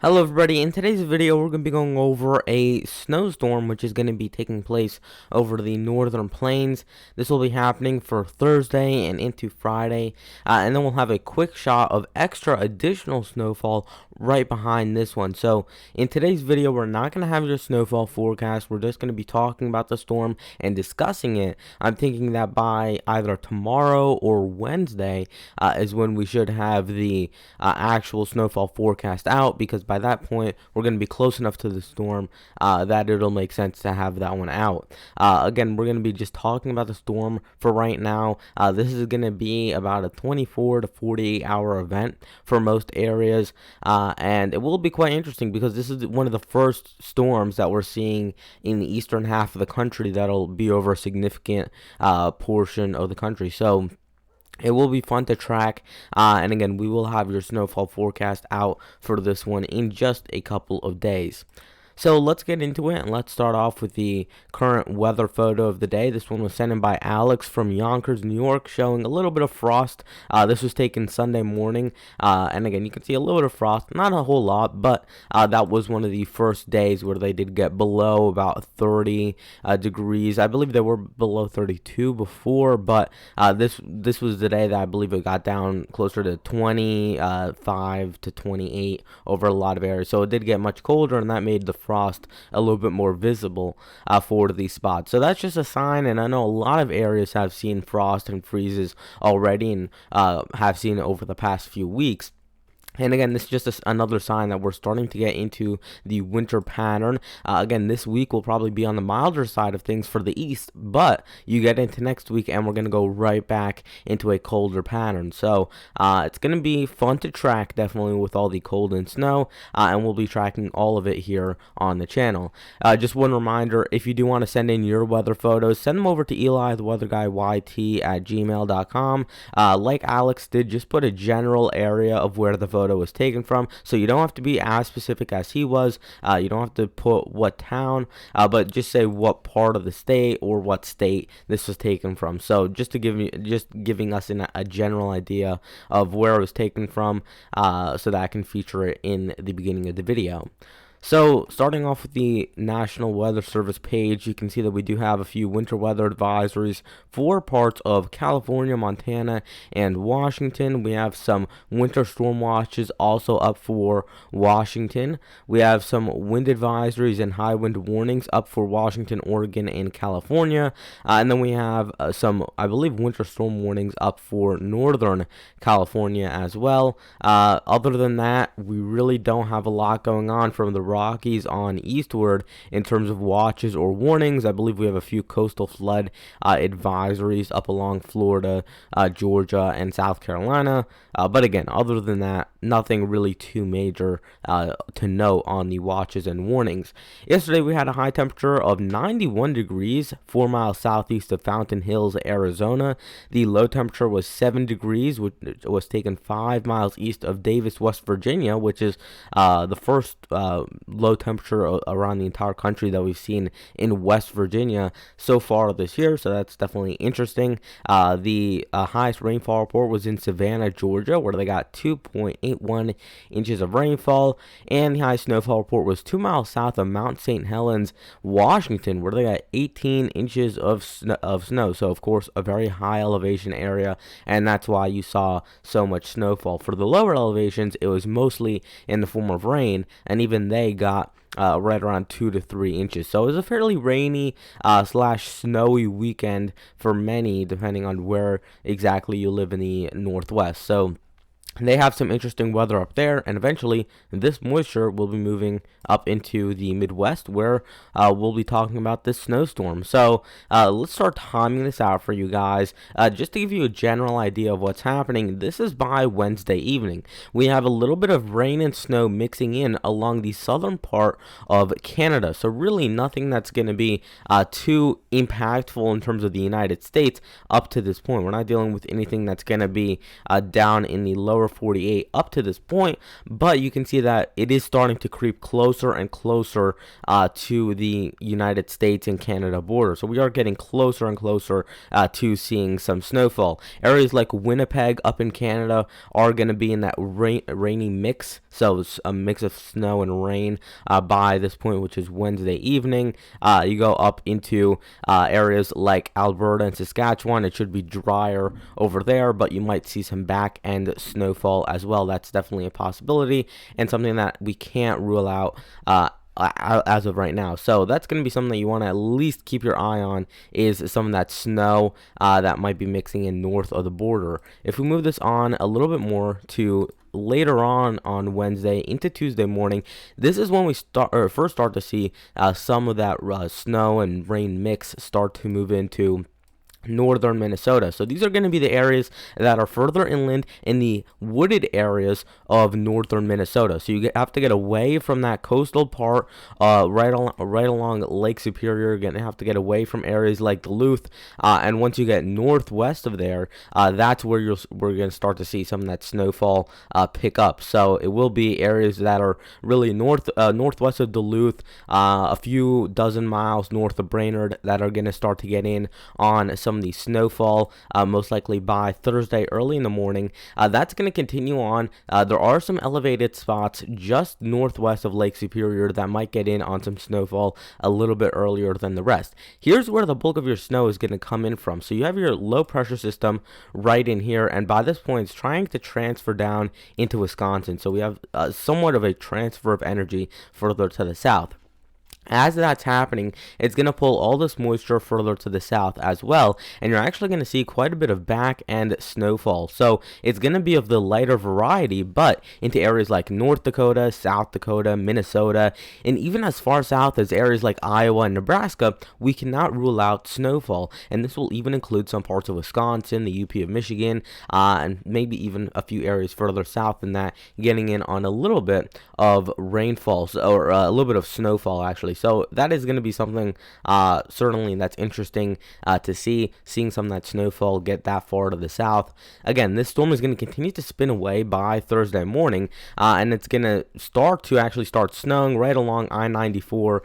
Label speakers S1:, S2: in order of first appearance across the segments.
S1: Hello everybody, in today's video we're going to be going over a snowstorm which is going to be taking place over the northern plains. This will be happening for Thursday and into Friday, and then we'll have a quick shot of extra additional snowfall right behind this one. So in today's video we're not going to have your snowfall forecast, we're just going to be talking about the storm and discussing it. I'm thinking that by either tomorrow or Wednesday is when we should have the actual snowfall forecast out, because by that point we're going to be close enough to the storm that it'll make sense to have that one out. Again, we're going to be just talking about the storm for right now. This is going to be about a 24 to 48 hour event for most areas, and it will be quite interesting because this is one of the first storms that we're seeing in the eastern half of the country that'll be over a significant portion of the country. So it will be fun to track, and again, we will have your snowfall forecast out for this one in just a couple of days. So let's get into it, and let's start off with the current weather photo of the day. This one was sent in by Alex from Yonkers, New York, showing a little bit of frost. This was taken Sunday morning, and again, you can see a little bit of frost, not a whole lot, but that was one of the first days where they did get below about 30 degrees. I believe they were below 32 before, but this was the day that I believe it got down closer to 25 to 28 over a lot of areas. So it did get much colder, and that made the frost a little bit more visible for these spots. So that's just a sign, and I know a lot of areas have seen frost and freezes already, and have seen it over the past few weeks. And again, this is just another sign that we're starting to get into the winter pattern. Again, this week will probably be on the milder side of things for the east, but you get into next week and we're going to go right back into a colder pattern. So it's going to be fun to track, definitely, with all the cold and snow, and we'll be tracking all of it here on the channel. Just one reminder, if you do want to send in your weather photos, send them over to elitheweatherguyyt at gmail.com. Like Alex did, just put a general area of where the photo was taken from, so you don't have to be as specific as he was. You don't have to put what town, but just say what part of the state or what state this was taken from. So just giving us a general idea of where it was taken from, so that I can feature it in the beginning of the video. So, starting off with the National Weather Service page, you can see that we do have a few winter weather advisories for parts of California, Montana, and Washington. We have some winter storm watches also up for Washington. We have some wind advisories and high wind warnings up for Washington, Oregon, and California. And then we have some, I believe, winter storm warnings up for Northern California as well. Other than that, we really don't have a lot going on from the Rockies on eastward in terms of watches or warnings. I believe we have a few coastal flood advisories up along Florida, Georgia, and South Carolina. But again, other than that, nothing really too major to note on the watches and warnings. Yesterday we had a high temperature of 91 degrees, 4 miles southeast of Fountain Hills, Arizona. The low temperature was 7 degrees, which was taken 5 miles east of Davis, West Virginia, which is the first low temperature around the entire country that we've seen in West Virginia so far this year. So that's definitely interesting. The highest rainfall report was in Savannah, Georgia, where they got 2.81 inches of rainfall, and the highest snowfall report was 2 miles south of Mount St. Helens, Washington, where they got 18 inches of snow. So of course a very high elevation area, and that's why you saw so much snowfall. For the lower elevations, it was mostly in the form of rain, and even they got right around 2 to 3 inches. So it was a fairly rainy slash snowy weekend for many, depending on where exactly you live in the Northwest. So they have some interesting weather up there, and eventually this moisture will be moving up into the Midwest, where we'll be talking about this snowstorm. So let's start timing this out for you guys. Just to give you a general idea of what's happening, this is by Wednesday evening. We have a little bit of rain and snow mixing in along the southern part of Canada. So really nothing that's going to be too impactful in terms of the United States up to this point. We're not dealing with anything that's going to be down in the lower lower 48 up to this point, but you can see that it is starting to creep closer and closer to the United States and Canada border. So we are getting closer and closer to seeing some snowfall. Areas like Winnipeg up in Canada are going to be in that rainy mix, so it's a mix of snow and rain by this point, which is Wednesday evening. You go up into areas like Alberta and Saskatchewan. It should be drier over there, but you might see some back end snowfall as well. That's definitely a possibility and something that we can't rule out as of right now. So that's going to be something that you want to at least keep your eye on, is some of that snow that might be mixing in north of the border. If we move this on a little bit more to later on Wednesday into Tuesday morning, this is when we first start to see some of that snow and rain mix start to move into northern Minnesota. So these are going to be the areas that are further inland in the wooded areas of northern Minnesota. So you have to get away from that coastal part, right along Lake Superior. You're going to have to get away from areas like Duluth, and once you get northwest of there, that's where we're going to start to see some of that snowfall pick up. So it will be areas that are really northwest of Duluth, a few dozen miles north of Brainerd, that are going to start to get in on some of the snowfall, most likely by Thursday early in the morning. That's going to continue on. There are some elevated spots just northwest of Lake Superior that might get in on some snowfall a little bit earlier than the rest. Here's where the bulk of your snow is going to come in from. So you have your low pressure system right in here, and by this point it's trying to transfer down into Wisconsin. So we have somewhat of a transfer of energy further to the south. As that's happening, it's going to pull all this moisture further to the south as well, and you're actually going to see quite a bit of back end snowfall. So it's going to be of the lighter variety, but into areas like North Dakota, South Dakota, Minnesota, and even as far south as areas like Iowa and Nebraska, we cannot rule out snowfall. And this will even include some parts of Wisconsin, the UP of Michigan, and maybe even a few areas further south than that, getting in on a little bit of rainfall, or a little bit of snowfall actually. So that is going to be something certainly that's interesting to seeing some of that snowfall get that far to the south. Again, this storm is going to continue to spin away by Thursday morning, and it's going to start snowing right along I-94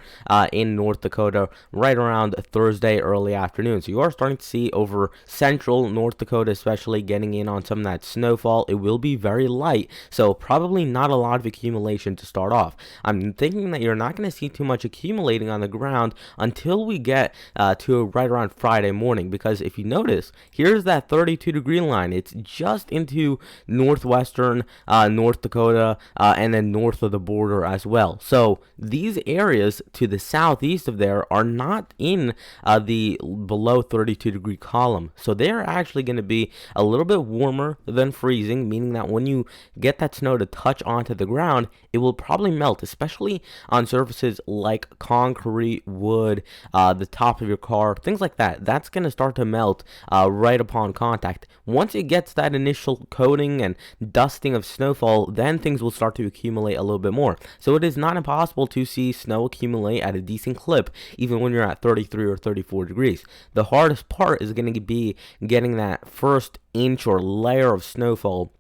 S1: in North Dakota right around Thursday early afternoon. So you are starting to see over central North Dakota especially getting in on some of that snowfall. It will be very light, so probably not a lot of accumulation to start off. I'm thinking that you're not going to see too much accumulating on the ground until we get to right around Friday morning, because if you notice, here's that 32-degree line. It's just into northwestern North Dakota and then north of the border as well. So these areas to the southeast of there are not in the below 32-degree column. So they're actually going to be a little bit warmer than freezing, meaning that when you get that snow to touch onto the ground, it will probably melt, especially on surfaces like concrete, wood, the top of your car, things like that. That's going to start to melt right upon contact. Once it gets that initial coating and dusting of snowfall, then things will start to accumulate a little bit more. So it is not impossible to see snow accumulate at a decent clip, even when you're at 33 or 34 degrees. The hardest part is going to be getting that first inch or layer of snowfall.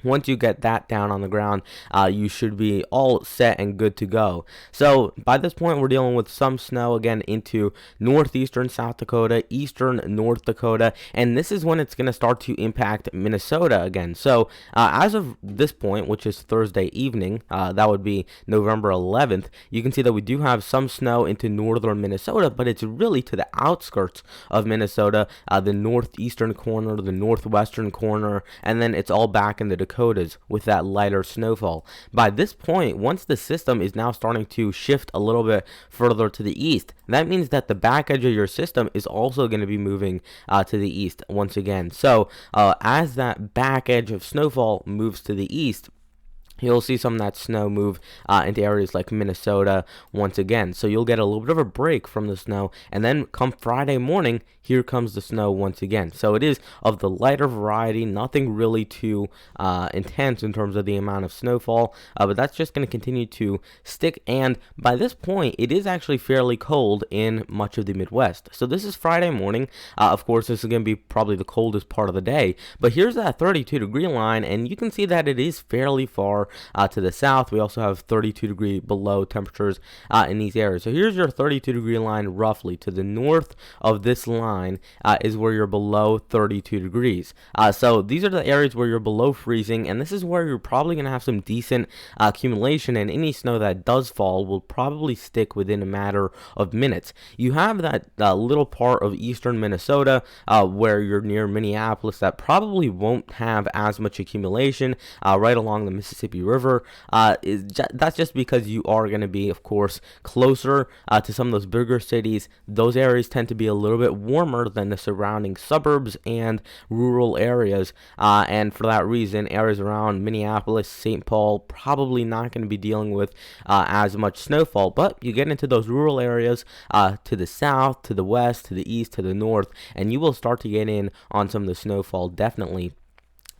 S1: Once you get that down on the ground, you should be all set and good to go. So by this point, we're dealing with some snow again into northeastern South Dakota, eastern North Dakota, and this is when it's going to start to impact Minnesota again. So as of this point, which is Thursday evening, that would be November 11th, you can see that we do have some snow into northern Minnesota, but it's really to the outskirts of Minnesota, the northeastern corner, the northwestern corner, and then it's all back in the Dakotas with that lighter snowfall. By this point, once the system is now starting to shift a little bit further to the east, that means that the back edge of your system is also going to be moving to the east once again. So as that back edge of snowfall moves to the east, you'll see some of that snow move into areas like Minnesota once again. So you'll get a little bit of a break from the snow, and then come Friday morning, here comes the snow once again. So it is of the lighter variety, nothing really too intense in terms of the amount of snowfall, but that's just going to continue to stick. And by this point, it is actually fairly cold in much of the Midwest. So this is Friday morning. Of course, this is going to be probably the coldest part of the day, but here's that 32-degree line, and you can see that it is fairly far to the south. We also have 32-degree below temperatures in these areas. So here's your 32-degree line roughly. To the north of this line is where you're below 32 degrees. So these are the areas where you're below freezing, and this is where you're probably going to have some decent accumulation, and any snow that does fall will probably stick within a matter of minutes. You have that little part of eastern Minnesota where you're near Minneapolis that probably won't have as much accumulation right along the Mississippi River. That's just because you are going to be, of course, closer to some of those bigger cities. Those areas tend to be a little bit warmer than the surrounding suburbs and rural areas, and for that reason, areas around Minneapolis, St. Paul, probably not going to be dealing with as much snowfall. But you get into those rural areas to the south, to the west, to the east, to the north, and you will start to get in on some of the snowfall, definitely.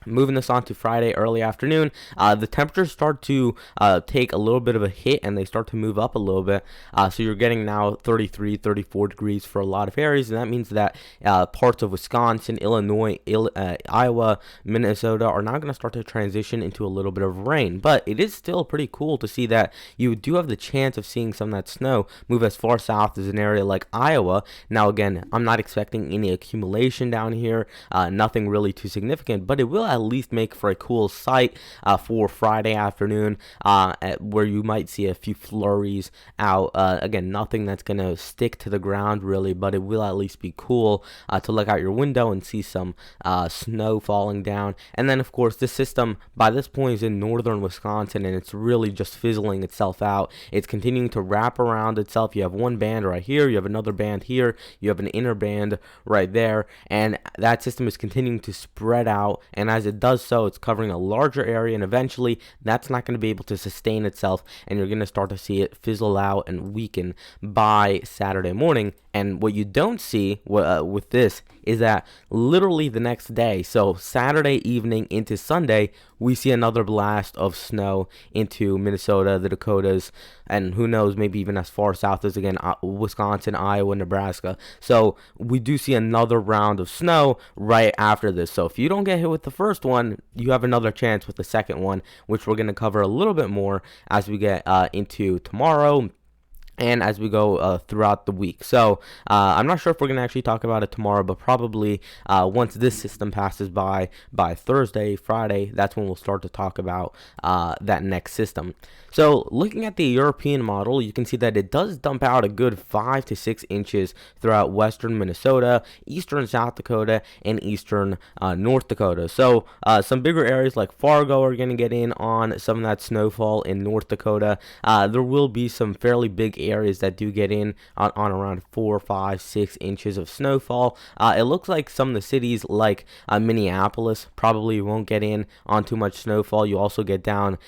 S1: Moving this on to Friday early afternoon, the temperatures start to take a little bit of a hit, and they start to move up a little bit. So you're getting now 33, 34 degrees for a lot of areas, and that means that parts of Wisconsin, Illinois, Iowa, Minnesota are now going to start to transition into a little bit of rain. But it is still pretty cool to see that you do have the chance of seeing some of that snow move as far south as an area like Iowa. Now, again, I'm not expecting any accumulation down here, nothing really too significant, but it will at least make for a cool sight for Friday afternoon, where you might see a few flurries out. Again, nothing that's going to stick to the ground really, but it will at least be cool to look out your window and see some snow falling down. And then, of course, this system by this point is in northern Wisconsin, and it's really just fizzling itself out. It's continuing to wrap around itself. You have one band right here, you have another band here, you have an inner band right there, and that system is continuing to spread out, and as it does so, it's covering a larger area, and eventually that's not going to be able to sustain itself, and you're going to start to see it fizzle out and weaken by Saturday morning. And what you don't see with this is that literally the next day, so Saturday evening into Sunday, we see another blast of snow into Minnesota, the Dakotas, and who knows, maybe even as far south as, again, Wisconsin, Iowa, Nebraska. So we do see another round of snow right after this. So if you don't get hit with the first one, you have another chance with the second one, which we're going to cover a little bit more as we get into tomorrow and as we go throughout the week. So I'm not sure if we're going to actually talk about it tomorrow, but probably once this system passes by Thursday, Friday, that's when we'll start to talk about that next system. So looking at the European model, you can see that it does dump out a good 5 to 6 inches throughout western Minnesota, eastern South Dakota, and eastern North Dakota. So some bigger areas like Fargo are going to get in on some of that snowfall in North Dakota. There will be some fairly big areas that do get in on around 4, 5, 6 inches of snowfall. It looks like some of the cities like Minneapolis probably won't get in on too much snowfall. You also get down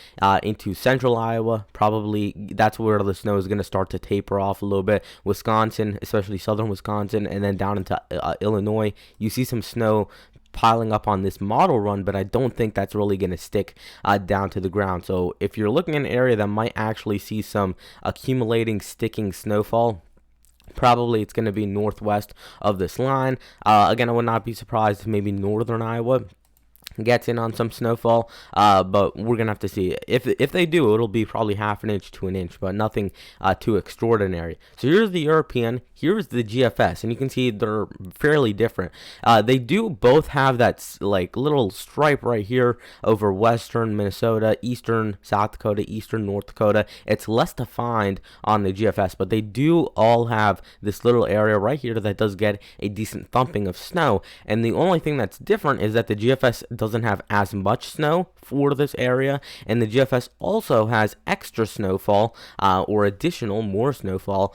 S1: into central Iowa. Probably that's where the snow is going to start to taper off a little bit. Wisconsin, especially southern Wisconsin, and then down into Illinois, you see some snow piling up on this model run, but I don't think that's really going to stick down to the ground. So if you're looking at an area that might actually see some accumulating, sticking snowfall, probably it's going to be northwest of this line. Again, I would not be surprised if maybe northern Iowa gets in on some snowfall, but we're gonna have to see. If they do, it'll be probably half an inch to an inch, but nothing too extraordinary. So here's the European, here's the GFS, and you can see they're fairly different. They do both have that like little stripe right here over western Minnesota, eastern South Dakota, eastern North Dakota. It's less defined on the GFS, but they do all have this little area right here that does get a decent thumping of snow. And the only thing that's different is that the GFS doesn't have as much snow for this area, and the GFS also has extra snowfall or additional more snowfall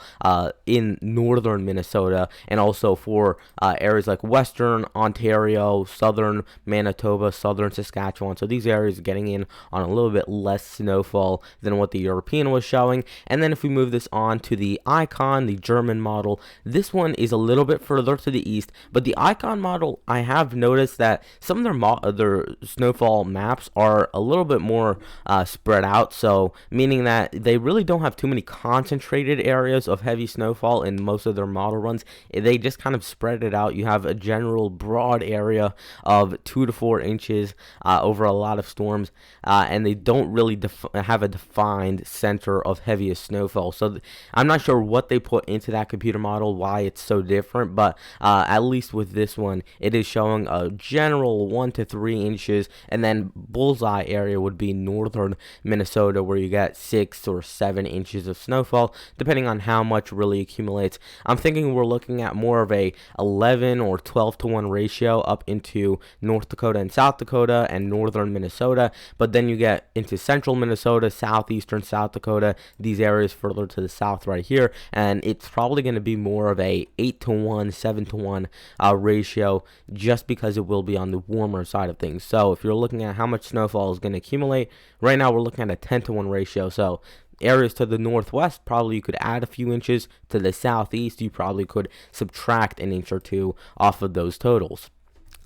S1: in northern Minnesota, and also for areas like western Ontario, southern Manitoba, southern Saskatchewan. So these areas are getting in on a little bit less snowfall than what the European was showing. And then if we move this on to the Icon, the German model, this one is a little bit further to the east, but the Icon model, I have noticed that some of their snowfall maps are a little bit more spread out, so meaning that they really don't have too many concentrated areas of heavy snowfall in most of their model runs. They just kind of spread it out. You have a general broad area of 2 to 4 inches over a lot of storms, and they don't really have a defined center of heaviest snowfall. So I'm not sure what they put into that computer model, why it's so different, but at least with this one, it is showing a general 1 to 3 inches, and then bullseye area would be northern Minnesota, where you get 6 or 7 inches of snowfall, depending on how much really accumulates. I'm thinking we're looking at more of a 11 or 12 to 1 ratio up into North Dakota and South Dakota and northern Minnesota, but then you get into central Minnesota, southeastern South Dakota, these areas further to the south right here, and it's probably going to be more of a 8 to 1, 7 to 1 ratio, just because it will be on the warmer side of things. So if you're looking at how much snowfall is going to accumulate, right now we're looking at a 10 to 1 ratio. So areas to the northwest, probably you could add a few inches. To the southeast, you probably could subtract an inch or two off of those totals.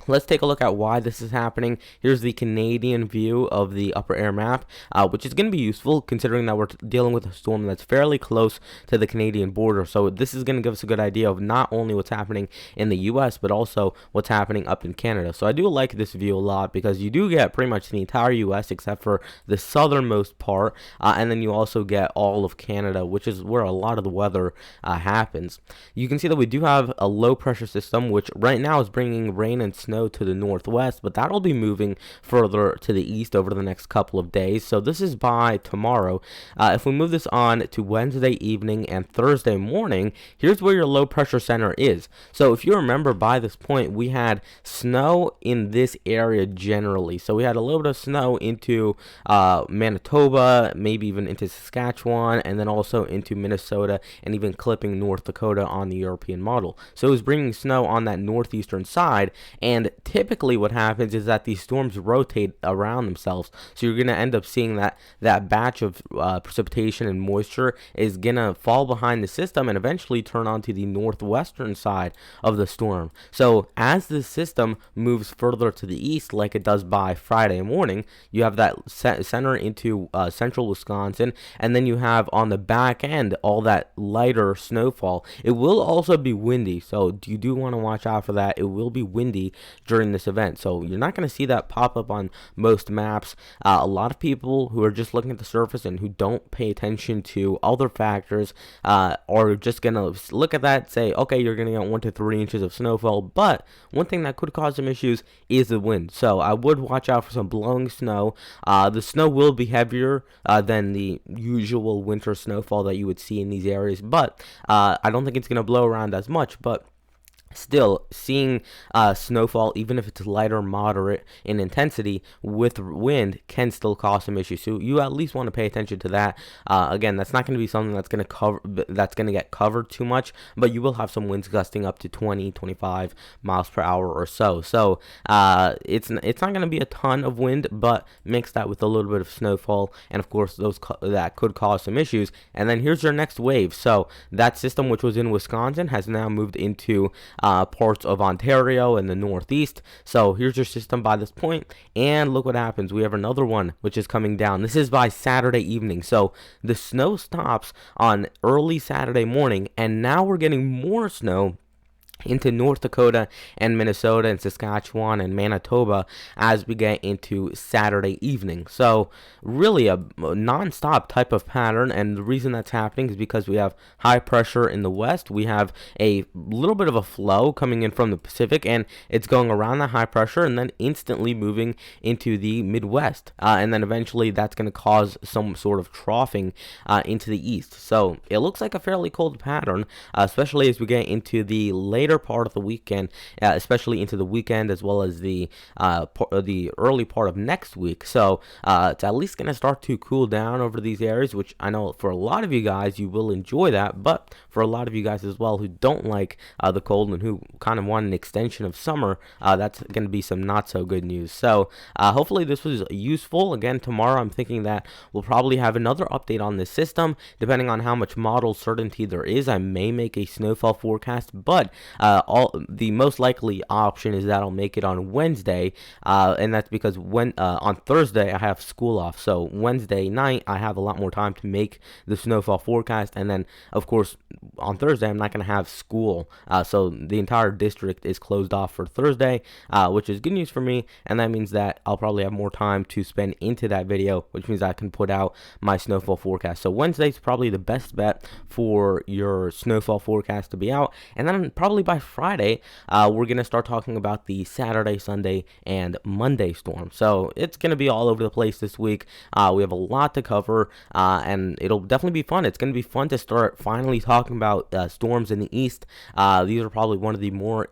S1: Let's take a look at why this is happening. Here's the Canadian view of the upper air map, which is going to be useful considering that we're dealing with a storm that's fairly close to the Canadian border. So this is going to give us a good idea of not only what's happening in the US, but also what's happening up in Canada. So I do like this view a lot because you do get pretty much the entire US except for the southernmost part, and then you also get all of Canada, which is where a lot of the weather happens. You can see that we do have a low pressure system, which right now is bringing rain and snow to the northwest, but that'll be moving further to the east over the next couple of days. So this is by tomorrow. If we move this on to Wednesday evening and Thursday morning, here's where your low pressure center is. So if you remember, by this point we had snow in this area generally. So we had a little bit of snow into Manitoba, maybe even into Saskatchewan, and then also into Minnesota, and even clipping North Dakota on the European model. So it was bringing snow on that northeastern side, and typically what happens is that these storms rotate around themselves, so you're going to end up seeing that batch of precipitation and moisture is going to fall behind the system and eventually turn onto the northwestern side of the storm. So as the system moves further to the east, like it does by Friday morning, you have that center into central Wisconsin, and then you have on the back end all that lighter snowfall. It will also be windy, so you do want to watch out for that. It will be windy during this event, so you're not going to see that pop up on most maps. A lot of people who are just looking at the surface and who don't pay attention to other factors are just going to look at that, say, okay, you're going to get 1 to 3 inches of snowfall, but one thing that could cause some issues is the wind. So I would watch out for some blowing snow. The snow will be heavier than the usual winter snowfall that you would see in these areas, but I don't think it's going to blow around as much. But still, seeing snowfall, even if it's light or moderate in intensity with wind, can still cause some issues. So you at least want to pay attention to that. Again, that's not going to be something that's going to get covered too much, but you will have some winds gusting up to 20-25 miles per hour or so. So it's not going to be a ton of wind, but mix that with a little bit of snowfall, and of course that could cause some issues. And then here's your next wave. So that system, which was in Wisconsin, has now moved into parts of Ontario and the northeast. So here's your system by this point, and look what happens. We have another one which is coming down. This is by Saturday evening, so the snow stops on early Saturday morning, and now we're getting more snow into North Dakota and Minnesota and Saskatchewan and Manitoba as we get into Saturday evening. So really a non-stop type of pattern, and the reason that's happening is because we have high pressure in the west. We have a little bit of a flow coming in from the Pacific, and it's going around that high pressure and then instantly moving into the Midwest, and then eventually that's going to cause some sort of troughing into the east. So it looks like a fairly cold pattern, especially as we get into the later later part of the weekend, especially into the weekend, as well as the early part of next week. So it's at least going to start to cool down over these areas, which I know for a lot of you guys, you will enjoy that. But for a lot of you guys as well who don't like the cold and who kind of want an extension of summer, that's going to be some not so good news. So hopefully this was useful. Again, tomorrow I'm thinking that we'll probably have another update on this system, depending on how much model certainty there is. I may make a snowfall forecast, but the most likely option is that I'll make it on Wednesday, and that's because on Thursday I have school off. So Wednesday night I have a lot more time to make the snowfall forecast, and then of course on Thursday I'm not going to have school, so the entire district is closed off for Thursday, which is good news for me, and that means that I'll probably have more time to spend into that video, which means I can put out my snowfall forecast. So Wednesday's probably the best bet for your snowfall forecast to be out, and then probably by Friday we're going to start talking about the Saturday, Sunday, and Monday storm. So it's going to be all over the place this week. We have a lot to cover, and it'll definitely be fun. It's going to be fun to start finally talking about storms in the east. These are probably one of the more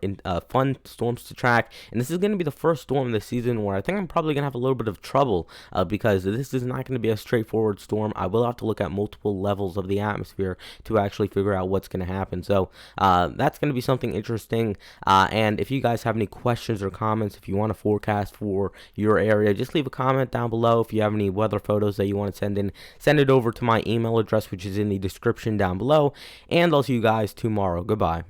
S1: fun storms to track, and this is going to be the first storm this season where I think I'm probably going to have a little bit of trouble because this is not going to be a straightforward storm. I will have to look at multiple levels of the atmosphere to actually figure out what's going to happen. So that's going to be something interesting, and if you guys have any questions or comments, if you want a forecast for your area, just leave a comment down below. If you have any weather photos that you want to send in, send it over to my email address, which is in the description down below, and I'll see you guys tomorrow. Goodbye.